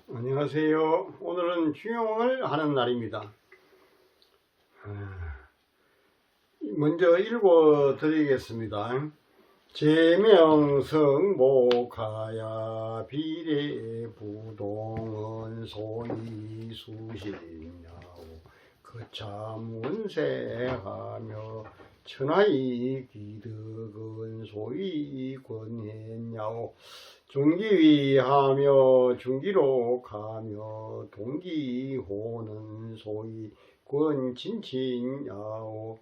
안녕하세요. 오늘은 중용을 하는 날입니다. 먼저 읽어 드리겠습니다. 제명성목하야 비례부동은 소위 수신야오 거참운세하며 천하의 기득은 소위 권했냐오 중기위하며 중기로 가며 동기호는 소위 권친친야오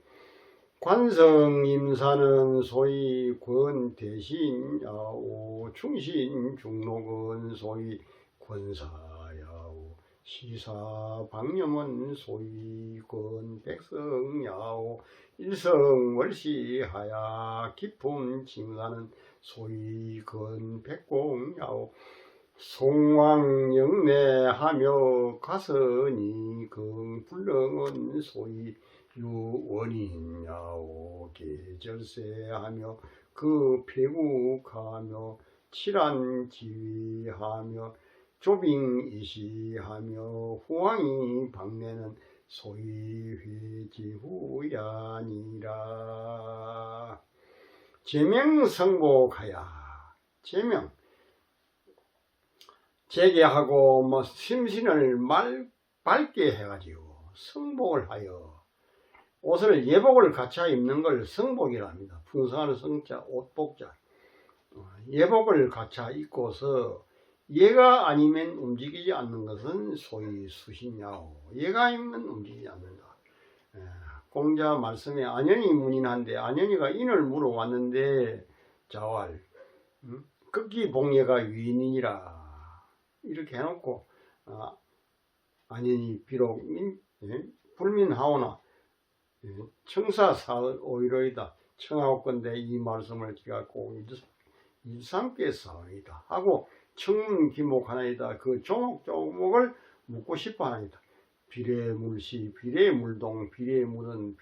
관성임사는 소위 권대신야오 충신중록은 소위 권사야오 시사방념은 소위 권백성야오 일성월시하야 기품징사는 소위 권백공야오 송왕영내하며 가선이 긍불능은 소위 유원인야오 계절세하며 그 폐국하며 칠한지위하며 조빙이시하며 후왕이 박내는 소위 회지후야니라. 제명성복하야. 제명 재개하고 심신을 밝게 해가지고 성복을 하여 옷을 예복을 갖춰 입는 걸 성복이라 합니다. 풍성한 성자 옷복자 예복을 갖춰 입고서 예가 아니면 움직이지 않는 것은 소위 수신야오 예가 아니면 움직이지 않는다. 공자 말씀에 안연이 문인한데 안연이가 인을 물어왔는데 자왈 극기봉예가 위인이라 이렇게 해놓고 안연이 비록 불민하오나 청사사의 오히려이다 청하옵건대 이 말씀을 기갖고 일삼께서이다 하고 청문기목하나이다 그 조목조목을 묻고 싶어 하나이다. 비례물시 비례물동 비례물은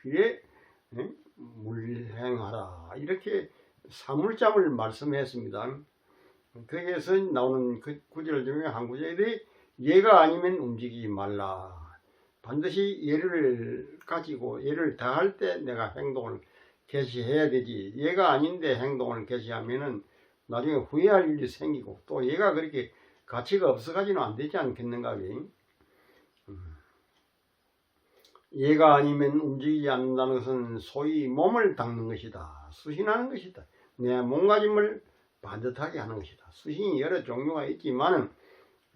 비례물행하라 이렇게 사물자를 말씀했습니다. 거기에서 나오는 그 구절 중에 한 구절이 예가 아니면 움직이지 말라. 반드시 예를 가지고 예를 다할 때 내가 행동을 개시해야 되지. 예가 아닌데 행동을 개시하면은 나중에 후회할 일이 생기고 또 얘가 그렇게 가치가 없어가지는 안 되지 않겠는가. 얘가 아니면 움직이지 않는다는 것은 소위 몸을 닦는 것이다. 수신하는 것이다. 내 몸가짐을 반듯하게 하는 것이다. 수신이 여러 종류가 있지만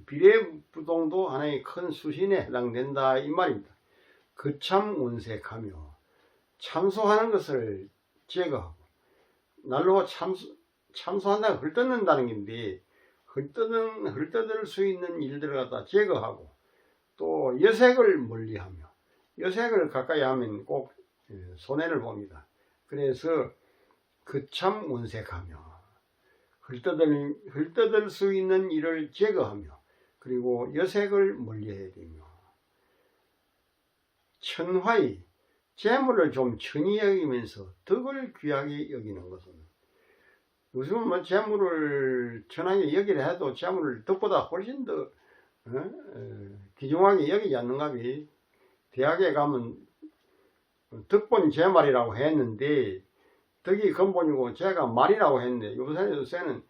비례부동도 하나의 큰 수신에 해당된다 이 말입니다. 거참 운색하며 참소하는 것을 제거하고 날로 참소한다고 헐뜯는다는 건데 헐뜯을 수 있는 일들을 갖다 제거하고 또 여색을 멀리하며 여색을 가까이 하면 꼭 손해를 봅니다. 그래서 거참 운색하며 헐뜯을 수 있는 일을 제거하며 그리고 여색을 멀리해야 되며 천화의 재물을 좀 천히 여기면서 덕을 귀하게 여기는 것은 요즘은 뭐 재물을 천하게 여기려 해도 재물을 덕보다 훨씬 더 귀중하게 여기지 않는가 비. 대학에 가면 덕본 제말이라고 했는데 덕이 근본이고 제가 말이라고 했는데 요새는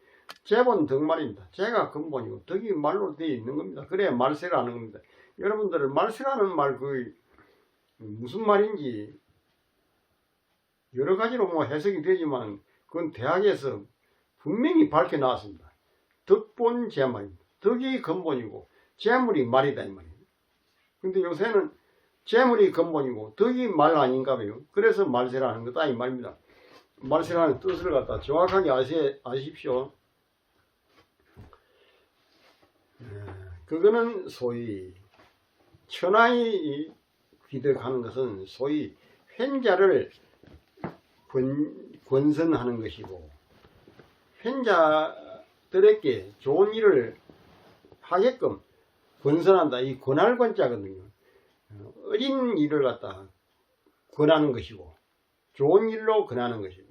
제본 덕말입니다. 제가 근본이고 덕이 말로 되어 있는 겁니다. 그래야 말세를 하는 겁니다. 여러분들은 말세라는 말 그 무슨 말인지 여러 가지로 뭐 해석이 되지만 그건 대학에서 분명히 밝혀 나왔습니다. 덕본 제말입니다. 덕이 근본이고 재물이 말이다 이 말이에요. 근데 요새는 재물이 근본이고 덕이 말 아닌가 봐요. 그래서 말세라는 거다 이 말입니다. 말세라는 뜻을 갖다 정확하게 아십시오. 그거는 소위 천하의 귀득하는 것은 소위 횡자를 권선하는 것이고 횡자들에게 좋은 일을 하게끔 권선한다. 이 권할 권자거든요. 어린 일을 갖다 권하는 것이고 좋은 일로 권하는 것이고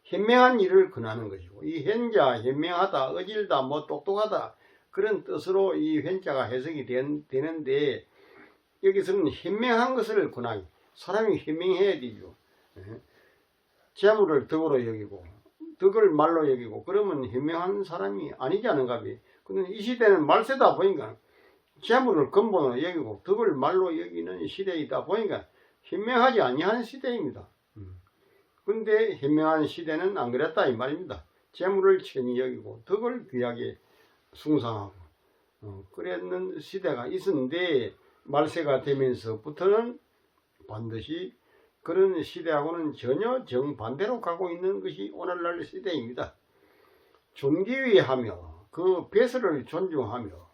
현명한 일을 권하는 것이고 이 현자 현명하다 어질다 뭐 똑똑하다 그런 뜻으로 이 회자가 해석이 되는데, 여기서는 현명한 것을 권하기. 사람이 현명해야 되죠. 재물을 덕으로 여기고 덕을 말로 여기고 그러면 현명한 사람이 아니지 않은가. 근데 이 시대는 말세다 보니까 재물을 근본으로 여기고 덕을 말로 여기는 시대이다 보니까 현명하지 아니한 시대입니다. 근데 현명한 시대는 안 그랬다 이 말입니다. 재물을 천히 여기고 덕을 귀하게 숭상하고 그랬는 시대가 있었는데, 말세가 되면서부터는 반드시 그런 시대하고는 전혀 정반대로 가고 있는 것이 오늘날 시대입니다. 존귀하며 그 배설을 존중하며,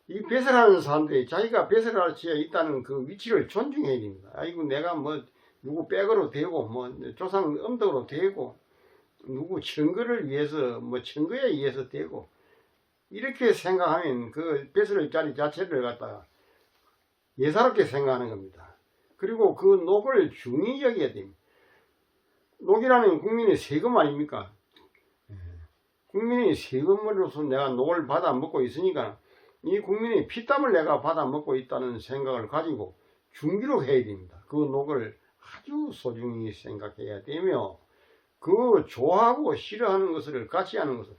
이 배설하는 사람들이 자기가 배설할 수 있다는 그 위치를 존중해야 됩니다. 아이고 내가 뭐 누구 백으로 되고 뭐 조상 음덕으로 되고 누구 증거를 위해서 뭐 증거에 의해서 되고 이렇게 생각하면 그 배설의 자리 자체를 갖다가 예사롭게 생각하는 겁니다. 그리고 그 녹을 중히 여겨야 됩니다. 녹이라는 국민의 세금 아닙니까? 국민의 세금으로서 내가 녹을 받아 먹고 있으니까 이 국민의 피땀을 내가 받아 먹고 있다는 생각을 가지고 중기로 해야 됩니다. 그 녹을 아주 소중히 생각해야 되며, 그 좋아하고 싫어하는 것을 같이 하는 것을,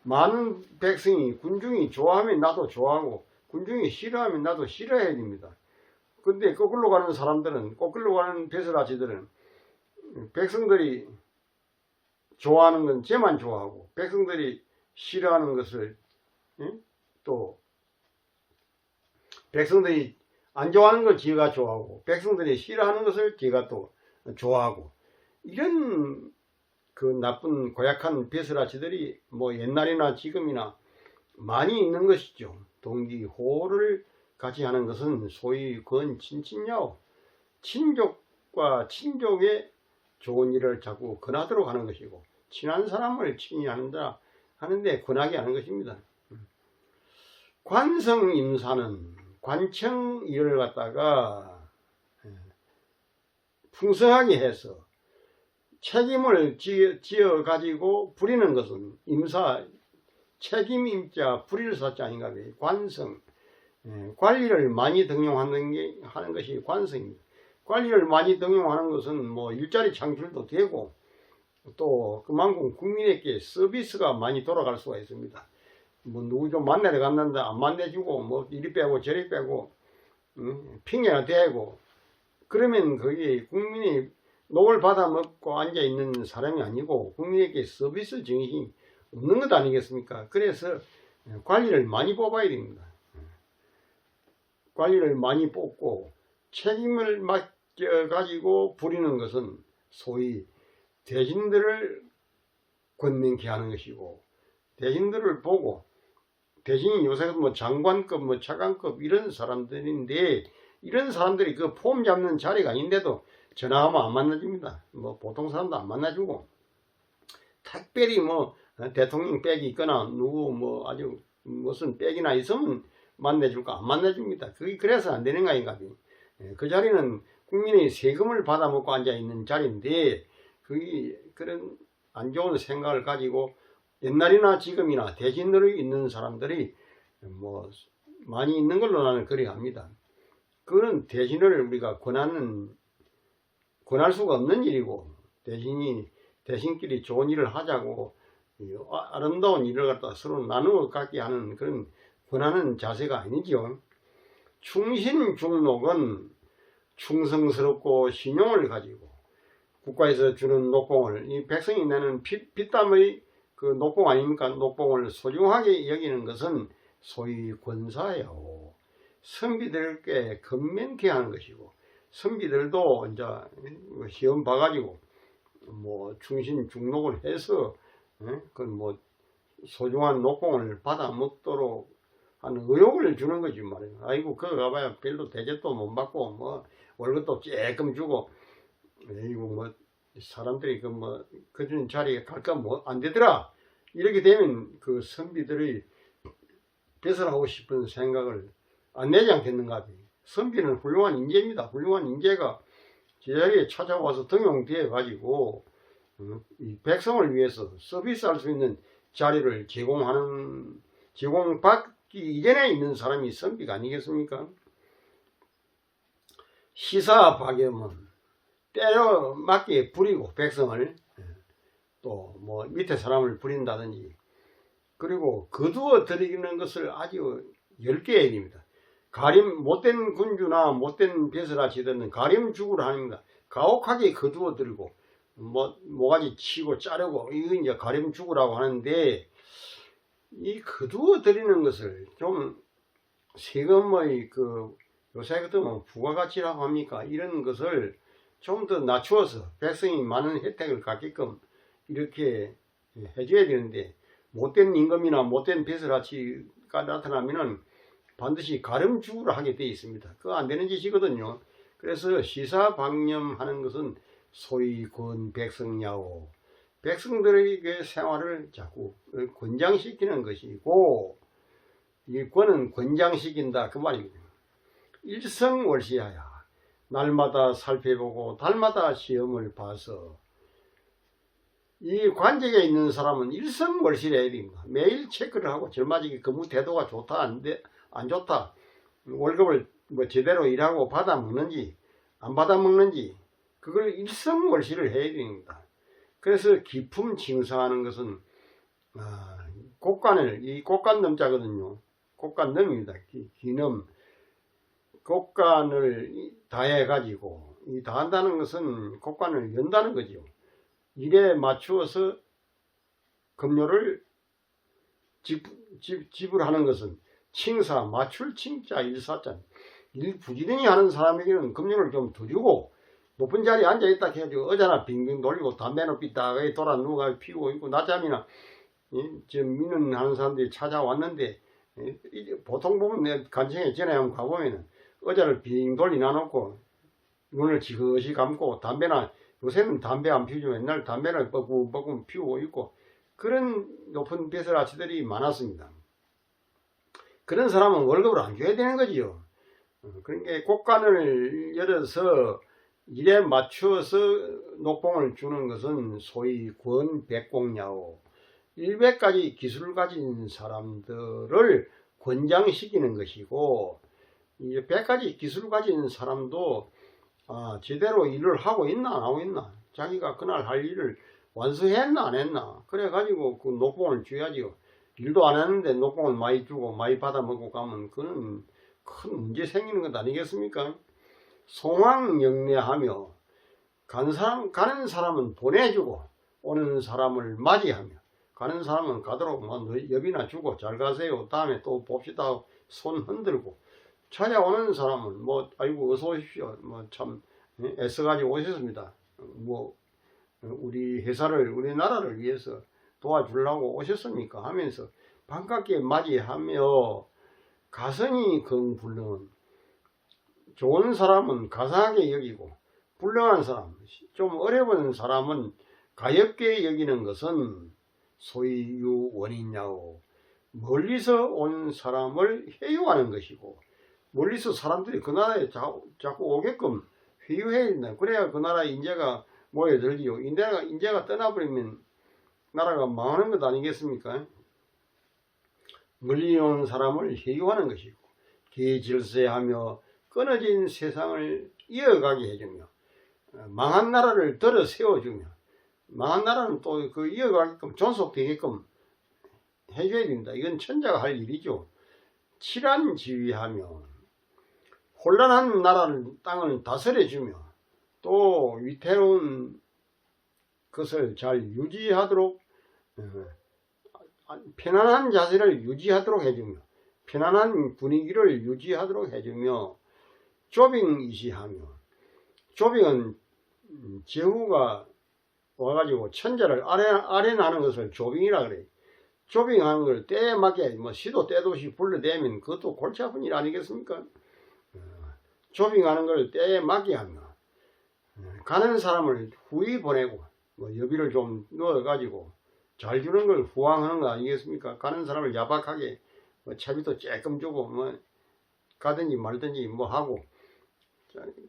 많은 백성이 군중이 좋아하면 나도 좋아하고 군중이 싫어하면 나도 싫어해야 됩니다. 근데 거꾸로 가는 사람들은, 거꾸로 가는 배설아치들은 백성들이 좋아하는 건 쟤만 좋아하고 백성들이 싫어하는 것을 또 백성들이 안 좋아하는 걸 지가 좋아하고 백성들이 싫어하는 것을 지가 또 좋아하고, 이런 그 나쁜 고약한 배설아치들이 뭐 옛날이나 지금이나 많이 있는 것이죠. 동기호를 같이 하는 것은 소위 건친친야오, 친족과 친족의 좋은 일을 자꾸 권하도록 하는 것이고, 친한 사람을 친히 하는데 권하게 하는 것입니다. 관성임사는 관청 일을 갖다가 풍성하게 해서 책임을 지어 가지고 부리는 것은 임사, 책임임자 부릴 사자 아닌가. 관성, 관리를 많이 등용하는 것이 관성입니다. 관리를 많이 등용하는 것은 뭐 일자리 창출도 되고 또 그만큼 국민에게 서비스가 많이 돌아갈 수가 있습니다. 뭐 누구 좀 만나러 갔는데 안 만나주고 뭐 이리 빼고 저리 빼고 핑계나 대고 그러면 그게 국민이 녹을 받아 먹고 앉아 있는 사람이 아니고 국민에게 서비스 정신이 없는 것 아니겠습니까? 그래서 관리를 많이 뽑아야 됩니다. 관리를 많이 뽑고 책임을 맡겨가지고 부리는 것은 소위 대신들을 권면케 하는 것이고, 대신들을 보고, 대신이 요새 뭐 장관급, 뭐 차관급 이런 사람들인데, 이런 사람들이 그 폼 잡는 자리가 아닌데도 전화하면 안 만나줍니다. 뭐 보통 사람도 안 만나주고, 특별히 뭐 대통령 백이 있거나 누구 뭐 아주 무슨 백이나 있으면 만나줄까 안 만나줍니다. 그게 그래서 안 되는 거 아닌가. 그 자리는 국민의 세금을 받아먹고 앉아 있는 자리인데, 그게 그런 안 좋은 생각을 가지고 옛날이나 지금이나 대신으로 있는 사람들이 뭐 많이 있는 걸로 나는 그리 합니다. 그런 대신을 우리가 권할 수가 없는 일이고, 대신끼리 좋은 일을 하자고 아름다운 일을 갖다 서로 나누어 갖게 하는 그런 권하는 자세가 아니죠. 충신중록은 충성스럽고 신용을 가지고 국가에서 주는 녹봉을, 이 백성이 내는 피땀의 그 녹봉 아닙니까? 녹봉을 소중하게 여기는 것은 소위 권사예요. 선비들께 건면케 하는 것이고, 선비들도 이제 시험 봐가지고 뭐 충신중록을 해서 그 뭐 소중한 녹봉을 받아 먹도록 하는 의욕을 주는 거지 말이에요. 아이고 그거 가봐야 별로 대접도 못 받고 뭐 월급도 조금 주고, 이거 뭐 사람들이 그런 자리에 갈까 뭐 안 되더라. 이렇게 되면 그 선비들의 배설하고 싶은 생각을 안 내지 않겠는가. 선비는 훌륭한 인재입니다. 훌륭한 인재가 제자리에 찾아와서 등용되어 가지고 이 백성을 위해서 서비스할 수 있는 자리를 제공하는 제공받기 이전에 있는 사람이 선비가 아니겠습니까? 시사박염은 때려 맞게 부리고 백성을 또 뭐 밑에 사람을 부린다든지 그리고 거두어 들이는 것을 아주 엷게 해줍니다. 못된 군주나 못된 벼슬아치들은 가림죽을 합니다. 가혹하게 거두어 들고 모가지 치고 자르고 이거 이제 가림죽으라고 하는데 이 거두어 들이는 것을 좀 세금의 요새 같으면 부가가치라고 합니까? 이런 것을 좀 더 낮추어서 백성이 많은 혜택을 갖게끔 이렇게 해줘야 되는데 못된 임금이나 못된 벼슬아치가 나타나면은 반드시 가름주를 하게 되어 있습니다. 그거 안 되는 짓이거든요. 그래서 시사방념하는 것은 소위 권 백성야오 백성들에게 생활을 자꾸 권장시키는 것이고 이 권은 권장시킨다 그 말입니다. 일성월시하야 날마다 살펴보고 달마다 시험을 봐서 이 관직에 있는 사람은 일성월시를 해야 됩니다. 매일 체크를 하고 절마지기 근무 태도가 좋다 안 좋다 월급을 뭐 제대로 일하고 받아 먹는지 안 받아 먹는지 그걸 일성월시를 해야 됩니다. 그래서 기품 칭송하는 것은 이 곡간넘자거든요. 곡간넘입니다. 기넘 곡간을 다해 가지고 이 다한다는 것은 곡간을 연다는 거죠. 일에 맞추어서 급료를 지불하는 것은 칭사, 맞출 칭자, 일사자. 일 부지런히 하는 사람에게는 급료를 좀 더 주고 높은 자리에 앉아있다 해가지고 어제나 빙빙 돌리고 담배는 삐딱하게 돌아 누가 피우고 있고 낮잠이나 지금 민원 하는 사람들이 찾아왔는데 보통 보면 내 간청에 전에 한번 가보면은 어제를 빙 돌리 놔놓고 눈을 지그시 감고 담배나 요새는 담배 안 피우죠. 옛날 담배를 뻐꾸뻐꾸 피우고 있고 그런 높은 벼슬아치들이 많았습니다. 그런 사람은 월급을 안 줘야 되는 거지요. 그러니까 곡간을 열어서 일에 맞추어서 녹봉을 주는 것은 소위 권백공야오 100가지 기술을 가진 사람들을 권장시키는 것이고 이제 100가지 기술을 가진 사람도 제대로 일을 하고 있나 안 하고 있나 자기가 그날 할 일을 완수했나 안 했나 그래 가지고 그 녹봉을 줘야지요. 일도 안 했는데 녹봉을 많이 주고 많이 받아 먹고 가면 그는 큰 문제 생기는 것 아니겠습니까? 송황영례하며 가는 사람은 보내주고 오는 사람을 맞이하며 가는 사람은 가도록 여비나 주고 잘 가세요 다음에 또 봅시다 손 흔들고 찾아오는 사람은 아이고 어서 오십시오 참 애써가지고 오셨습니다 우리 회사를 우리나라를 위해서 도와주려고 오셨습니까 하면서 반갑게 맞이하며 가성이 긍불능은 좋은 사람은 가상하게 여기고 불량한 사람 좀 어려운 사람은 가엽게 여기는 것은 소위 유원이냐오 멀리서 온 사람을 회유하는 것이고 멀리서 사람들이 그 나라에 자꾸 오게끔 회유해야 된다. 그래야 그 나라의 인재가 모여들지요. 인재가 떠나버리면 나라가 망하는 것 아니겠습니까? 멀리 온 사람을 회유하는 것이고 계질세하며 끊어진 세상을 이어가게 해주며 망한 나라를 들어 세워주며 망한 나라는 또 이어가게끔 존속되게끔 해줘야 됩니다. 이건 천자가 할 일이죠. 칠안지휘하며 혼란한 나라를 땅을 다스려주며 또 위태로운 것을 잘 유지하도록 편안한 자세를 유지하도록 해주며 편안한 분위기를 유지하도록 해주며 조빙이시하며 조빙은 제후가 와가지고 천자를 아련하는 것을 조빙이라 그래요. 조빙하는 걸 때에 맞게 시도 때도 없이 불러대면 그것도 골치 아픈 일 아니겠습니까? 조빙하는 걸 때에 맞게 하며 가는 사람을 후히 보내고 여비를 좀 넣어가지고 잘 주는 걸 후황하는 거 아니겠습니까? 가는 사람을 야박하게 차비도 조금 주고 가든지 말든지 하고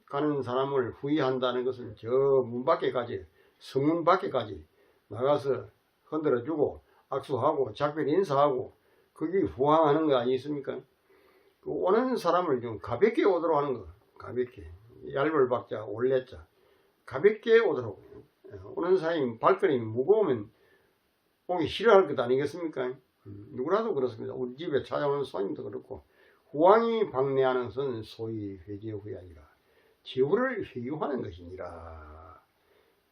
가는 사람을 후회한다는 것은 저 문 밖에까지 성문 밖에까지 나가서 흔들어주고 악수하고 작별 인사하고 그게 후황하는 거 아니겠습니까? 그 오는 사람을 좀 가볍게 오도록 하는 거. 가볍게. 얇을 박자, 올레자. 가볍게 오도록. 오는 사람이 발걸음이 무거우면 오기 싫어할 것 아니겠습니까? 누구라도 그렇습니다. 우리 집에 찾아오는 손님도 그렇고, 후왕이 방내하는 것은 소위 회제후이 아니라 지후를 회유하는 것이니라.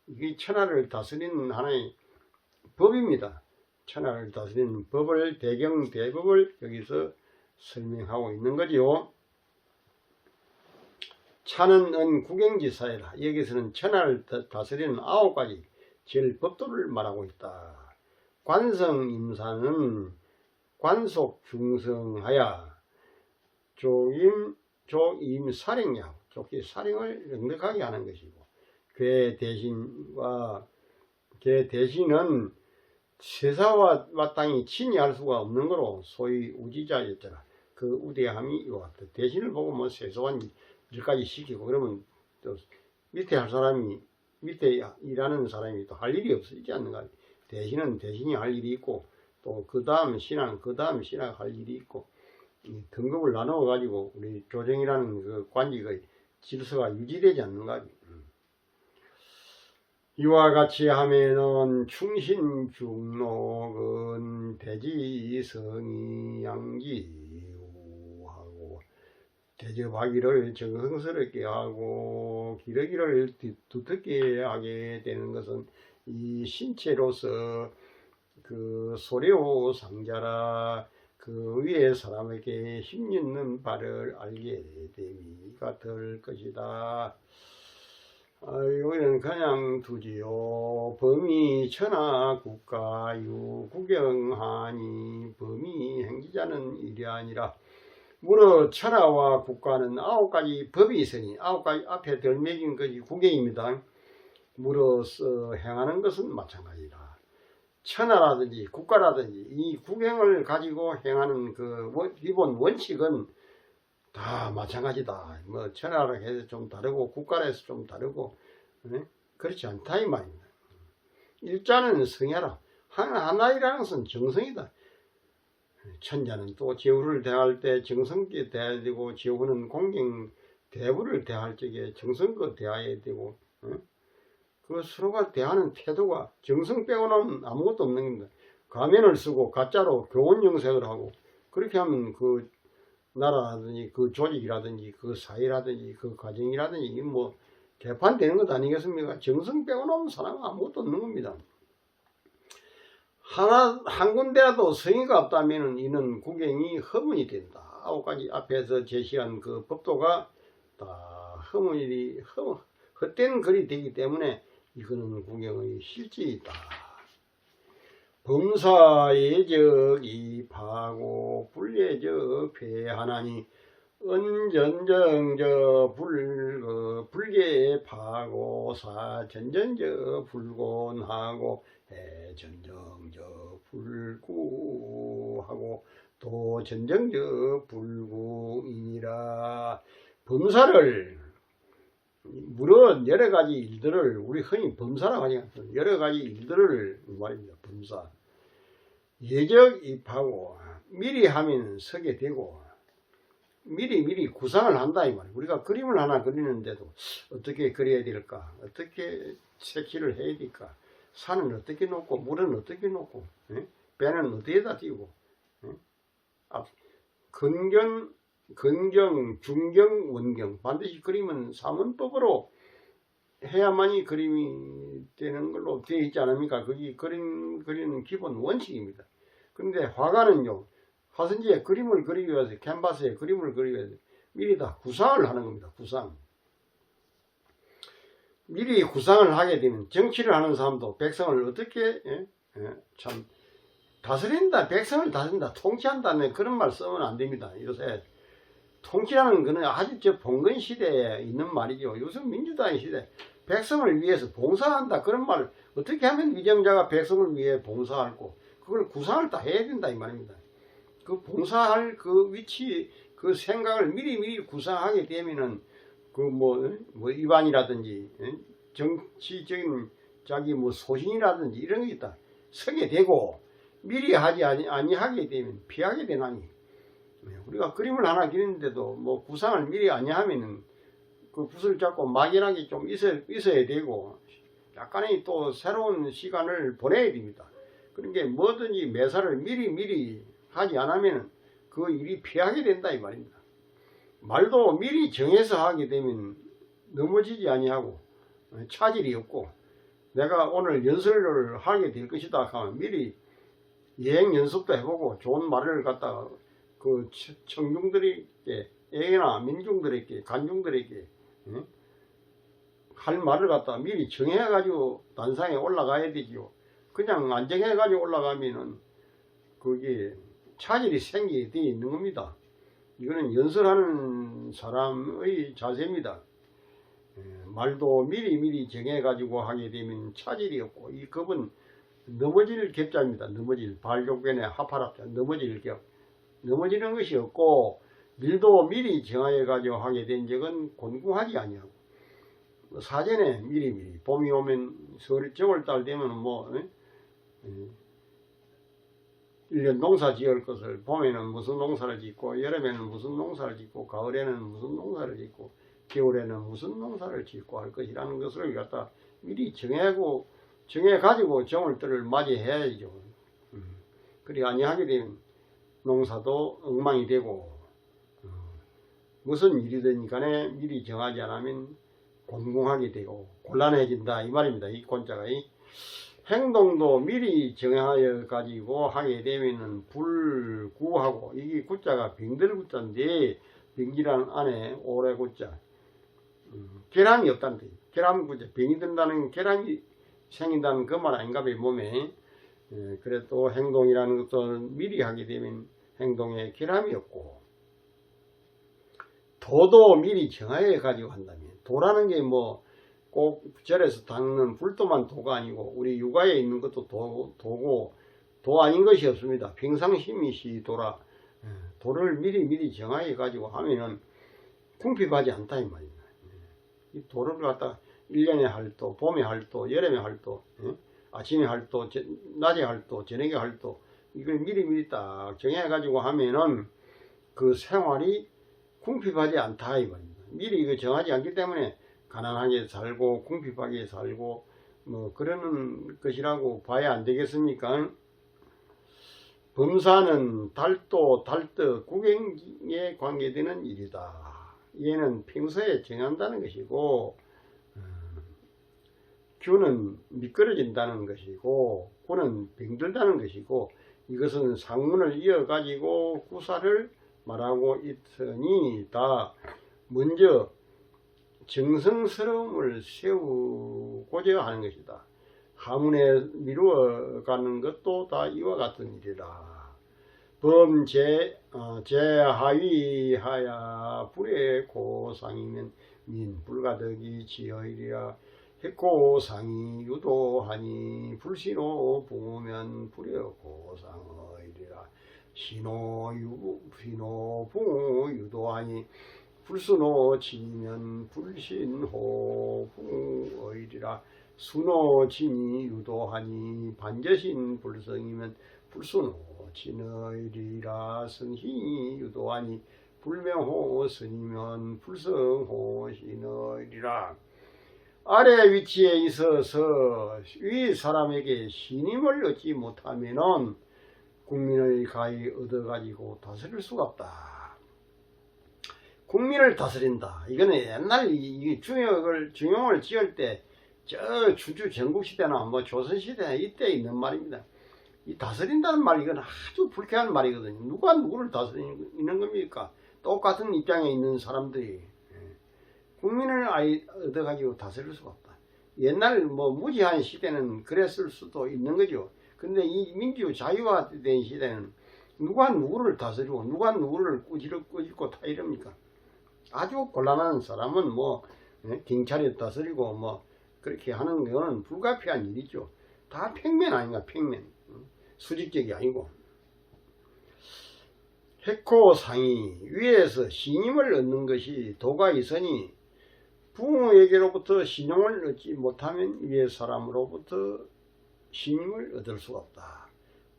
이게 천하를 다스리는 하나의 법입니다. 천하를 다스리는 법을, 대경 대법을 여기서 설명하고 있는 거죠. 차는 은 구경지사이라. 여기서는 천하를 다스리는 9가지 제일법도를 말하고 있다. 관성임사는 관속 중성하야 조임 살인야, 족기 살인을 명백하게 하는 것이고, 괴 대신은 세사와 마땅히 친히 할 수가 없는 거로 소위 우지자였잖아. 그 우대함이 이와 같다. 대신을 보고 뭐 세소한 일까지 시키고 그러면 또 밑에 할 사람이, 밑에 일하는 사람이 또 할 일이 없어지지 않는가. 대신은 대신이 할 일이 있고, 또 그 다음 신하는 그 다음 신하가 할 일이 있고, 이 등급을 나누어 가지고 우리 조정이라는 그 관직의 질서가 유지되지 않는가. 이와 같이 하면은 충신중록은 대지성이 양지하고 대접하기를 정성스럽게 하고 기러기를 두텁게 하게 되는 것은 이 신체로서 그 소래오 상자라 그 위에 사람에게 힘있는 바를 알게 되미가 될 것이다. 여기는 그냥 두지요. 범위 천하 국가유 구경하니 범위 행지자는 일이 아니라 무릇 천하와 국가는 9가지 법이 있으니 9가지 앞에 덜 매긴 것이 구경입니다. 무릇 행하는 것은 마찬가지다. 천하라든지 국가라든지 이 구경을 가지고 행하는 그 기본 원칙은 다 마찬가지다. 뭐 천하라 해서 좀 다르고 국가라 해서 좀 다르고 그렇지 않다 이 말입니다. 일자는 성야라. 하나이라는 것은 정성이다. 천자는 또 제후를 대할 때 정성껏 대해야 되고, 제후는 공경 대부를 대할 적에 정성껏 대해야 되고, 그 서로가 대하는 태도가 정성 빼고는 아무것도 없는 겁니다. 가면을 쓰고 가짜로 교원 영색을 하고 그렇게 하면 그 나라라든지 그 조직이라든지 그 사회라든지 그 가정이라든지 뭐 개판되는 것 아니겠습니까? 정성 빼고는 사람은 아무것도 없는 겁니다. 한 군데라도 성의가 없다면 이는 구경이 허문이 된다. 9가지 앞에서 제시한 그 법도가 다 헛된 글이 되기 때문에 이거는 구경의 실지이다. 범사예적 이파고 불예적 폐하나니 은전정적 불계 파고 사전전적 불곤하고 해전정적 불구하고 또 전정적 불구이니라. 범사를 물론 여러 가지 일들을 우리 흔히 범사라고 하니까 여러 가지 일들을 말입니다. 범사. 예적 입하고 미리 하면 서게 되고 미리 구상을 한다 이 말이에요. 우리가 그림을 하나 그리는데도 어떻게 그려야 될까? 어떻게 색칠을 해야 될까? 산은 어떻게 놓고 물은 어떻게 놓고 배는 어디에다 띄우고 근경, 중경, 원경 반드시 그림은 사문법으로 해야만이 그림이 되는 걸로 되어 있지 않습니까? 그게 그리는 기본 원칙입니다. 그런데 화가는요, 화선지에 그림을 그리기 위해서, 캔버스에 그림을 그리기 위해서 미리 다 구상을 하는 겁니다. 구상. 미리 구상을 하게 되면 정치를 하는 사람도 백성을 어떻게 참 다스린다, 백성을 다스린다, 통치한다는 그런 말 쓰면 안 됩니다. 요새 통치라는 것은 아주 봉건 시대에 있는 말이죠. 요즘 민주당의 시대, 백성을 위해서 봉사한다 그런 말 어떻게 하면 위정자가 백성을 위해 봉사하고 그걸 구상을 다 해야 된다 이 말입니다. 그 봉사할 그 위치, 그 생각을 미리 구상하게 되면은 그 뭐 위반이라든지 정치적인 자기 뭐 소신이라든지 이런 게 있다 서게 되고, 미리 하지 아니하게 되면 피하게 되나니. 우리가 그림을 하나 그리는데도 뭐 구상을 미리 아니하면은 그 붓을 잡고 막연하게 좀 있어야 되고 약간의 또 새로운 시간을 보내야 됩니다. 그러니까 뭐든지 매사를 미리 하지 않으면 그 일이 피하게 된다 이 말입니다. 말도 미리 정해서 하게 되면 넘어지지 아니하고 차질이 없고, 내가 오늘 연설을 하게 될 것이다 하면 미리 예행 연습도 해보고 좋은 말을 갖다가 그 청중들에게, 애나 민중들에게, 간중들에게 할 말을 갖다가 미리 정해가지고 단상에 올라가야 되지요. 그냥 안 정해가지고 올라가면은 그게 차질이 생기게 되어 있는 겁니다. 이거는 연설하는 사람의 자세입니다. 말도 미리 정해가지고 하게 되면 차질이 없고, 이 겁은 넘어질 겹자입니다. 넘어질, 발족변에 하파랍자, 넘어질 겹. 넘어지는 것이 없고, 일도 미리 정하여가지고 하게 된 적은 곤궁하지 아니하고, 사전에 미리 봄이 오면 정월달 되면 뭐 1년 농사 지을 것을 봄에는 무슨 농사를 짓고, 여름에는 무슨 농사를 짓고, 가을에는 무슨 농사를 짓고, 겨울에는 무슨 농사를 짓고 할 것이라는 것을 갖다 미리 정해가지고 정월달을 맞이해야죠. 그리 아니하게 되면 농사도 엉망이 되고, 무슨 일이든 간에 미리 정하지 않으면 곤궁하게 되고 곤란해진다 이 말입니다. 이 곤자가 행동도 미리 정하여 가지고 하게 되면은 불구하고, 이게 구자가 병들구자인데 병기란 안에 오래 구자, 결함이 없다는 뜻. 결함 구자, 병이 든다는 결함이 생긴다는 그 말 아닌가 봐요, 몸에. 그래도 행동이라는 것도 미리 하게 되면 행동에 결함이 없고, 도도 미리 정하여 가지고 한다면, 도라는 게 뭐 꼭 절에서 닦는 불도만 도가 아니고 우리 육아에 있는 것도 도고, 도 아닌 것이 없습니다. 평상심이시 도라. 도를 미리 정하여 가지고 하면은 궁핍하지 않다 이 말입니다. 이 도를 갖다 1년에 할 도, 봄에 할 도, 여름에 할 도, 아침에 할 도, 낮에 할 도, 저녁에 할 도, 이걸 미리 딱 정해 가지고 하면은 그 생활이 궁핍하지 않다 이 말입니다. 미리 이거 정하지 않기 때문에 가난하게 살고 궁핍하게 살고 뭐 그러는 것이라고 봐야 안 되겠습니까? 범사는 달도 달뜻 구경에 관계되는 일이다. 얘는 평소에 정한다는 것이고, 규는 미끄러진다는 것이고, 구는 병들다는 것이고, 이것은 상문을 이어가지고 구사를 말하고 있으니 다 먼저 정성스러움을 세우고자 하는 것이다. 하문에 미루어가는 것도 다 이와 같은 일이라. 제하위하야 불의 고상이면 민불가득이 지어이리라. 핵고상이 유도하니 불신호 붕우면 불의 고상이리라. 신호 붕우 유도하니 불순호 지면 불신호 붕어이리라. 순호 진이 유도하니 반저신 불성이면 불순호 진의리라. 성신이 유도하니 불명호 선이면 불성호 신의리라. 아래 위치에 있어서 위 사람에게 신임을 얻지 못하면은 국민을 가히 얻어가지고 다스릴 수가 없다. 국민을 다스린다. 이거는 옛날 중용을 지을 때 저 춘추 전국시대나 뭐 조선시대 이때 있는 말입니다. 이 다스린다는 말, 이건 아주 불쾌한 말이거든요. 누가 누구를 다스리는 겁니까? 똑같은 입장에 있는 사람들이 국민을 얻어가지고 다스릴 수가 없다. 옛날 뭐 무지한 시대는 그랬을 수도 있는 거죠. 근데 이 민주 자유화된 시대는 누가 누구를 다스리고 누가 누구를 꾸짖고 다 이럽니까? 아주 곤란한 사람은 뭐 경찰이 다스리고 뭐 그렇게 하는 거는 불가피한 일이죠. 다 평면 아닌가, 평면. 수직적이 아니고. 핵호상이 위에서 신임을 얻는 것이 도가 있으니 부모에게로부터 신용을 얻지 못하면 위에 사람으로부터 신임을 얻을 수가 없다.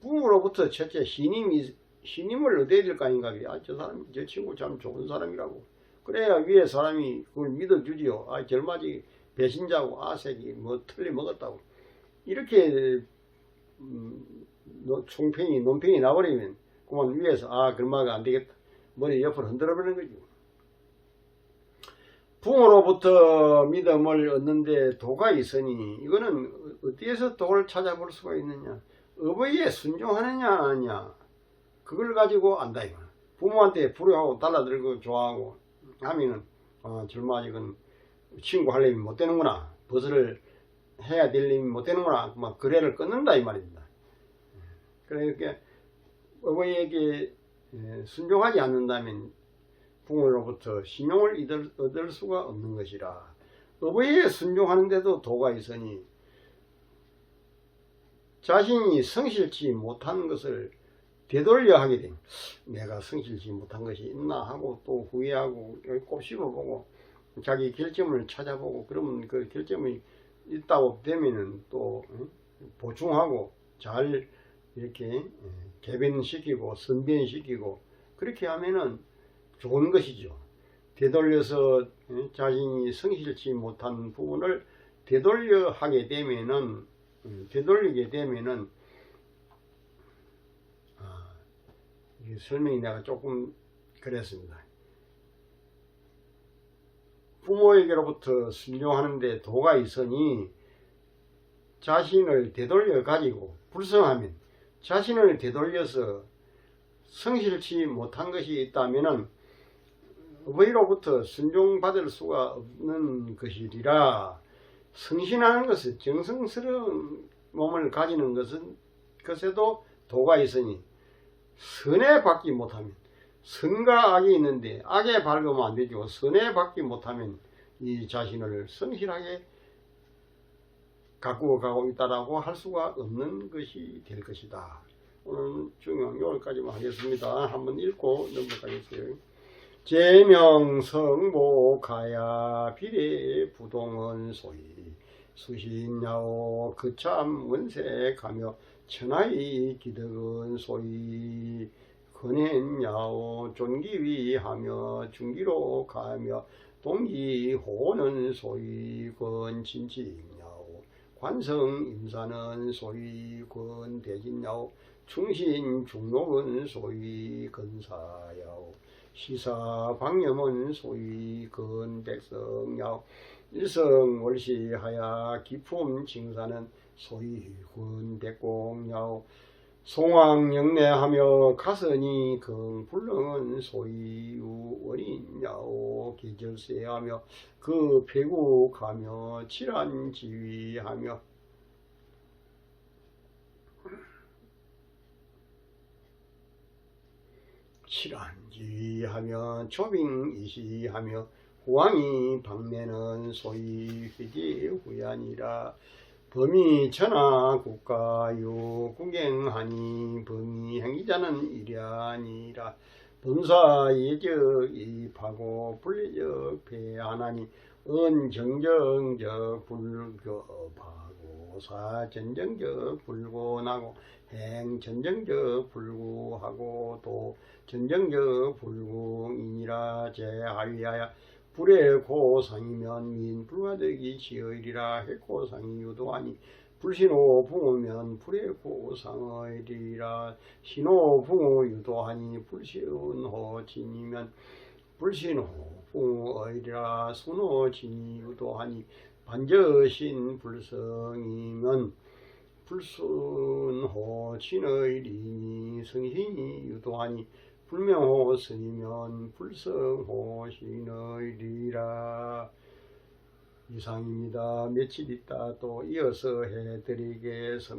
부모로부터 첫째 신임을 얻어야 될 거 아닌가. 저 사람, 저 친구 참 좋은 사람이라고. 그래야 위에 사람이 그걸 믿어주지요. 절마지 배신자고, 새끼 뭐 틀려먹었다고. 이렇게 논평이 나버리면 그만 위에서 그러면 안 되겠다. 머리 옆으로 흔들어버리는 거죠. 부모로부터 믿음을 얻는데 도가 있으니 이거는 어디에서 도를 찾아볼 수가 있느냐. 어버이에 순종하느냐 안 하느냐 그걸 가지고 안다 이거. 부모한테 불효하고 달라들고 좋아하고 하면은 젊아지건 친구 할 놈이 못 되는구나. 버스를 해야 될 놈이 못 되는구나. 막 거래를 끊는다 이 말입니다. 그러니까 어버이에게 순종하지 않는다면 부모로부터 신용을 얻을 수가 없는 것이라. 어버이에 순종하는데도 도가 있으니 자신이 성실치 못한 것을 되돌려 하게 됩니다. 내가 성실치 못한 것이 있나 하고 또 후회하고 곱씹어보고 자기 결점을 찾아보고 그러면 그 결점이 있다고 되면은 또 보충하고 잘 이렇게 개변시키고 선변시키고 그렇게 하면은 좋은 것이죠. 되돌려서 자신이 성실치 못한 부분을 되돌리게 되면은 설명이 내가 조금 그랬습니다. 부모에게로부터 순종하는데 도가 있으니 자신을 되돌려 가지고 불성하면 자신을 되돌려서 성실치 못한 것이 있다면은 어버이로부터 순종받을 수가 없는 것이리라. 성신하는 것은 정성스러운 몸을 가지는 것에도 도가 있으니 선에 받지 못하면 선과 악이 있는데 악에 밟으면 안 되죠. 선에 받지 못하면 이 자신을 성실하게 가꾸어 가고 있다라고 할 수가 없는 것이 될 것이다. 오늘 중요한 여기까지만 하겠습니다. 한번 읽고 넘어가겠어요. 제명성복하야 비례 부동은 소위 수신야오 거참 원색하며 천하의 기득은 소위 근행야오 존기위하며 중기로 가며 동기호는 소위 근친칭야오 관성임사는 소위 근대진야오 충신중록은 소위 근사야오 시사방념은 소위 근백성야오 일성월시하야 기품칭사는 소위 근백공야오 송황영래하며 가선이 긍불능은 소위 원인야오 기절세하며 그 폐국하며 칠한지위하며 칠한지위하며 초빙이시하며 후왕이 방내는 소위 회지후야니라. 범위 천하 국가유 구경하니 범위 행위자는 이랴니라. 범사 예적 이입하고 불리적 폐하나니 은정정적 불교파고 사전정적 불고나고 행전정적 불구하고 또 전정적 불구이니라. 제하위하여 불의 고상이면 민불가득이 지으리라. 해고상이 유도하니 불신호 붕어면 불의 고상이리라. 신호 붕어 유도하니 불신호 진이면 불신호 붕어이리라. 순호 진이 유도하니 반저신 불성이면 불순호 진의리니. 성신이 유도하니 불명호 스니면 불성호 신의리라. 이상입니다. 며칠 있다 또 이어서 해드리겠습니다.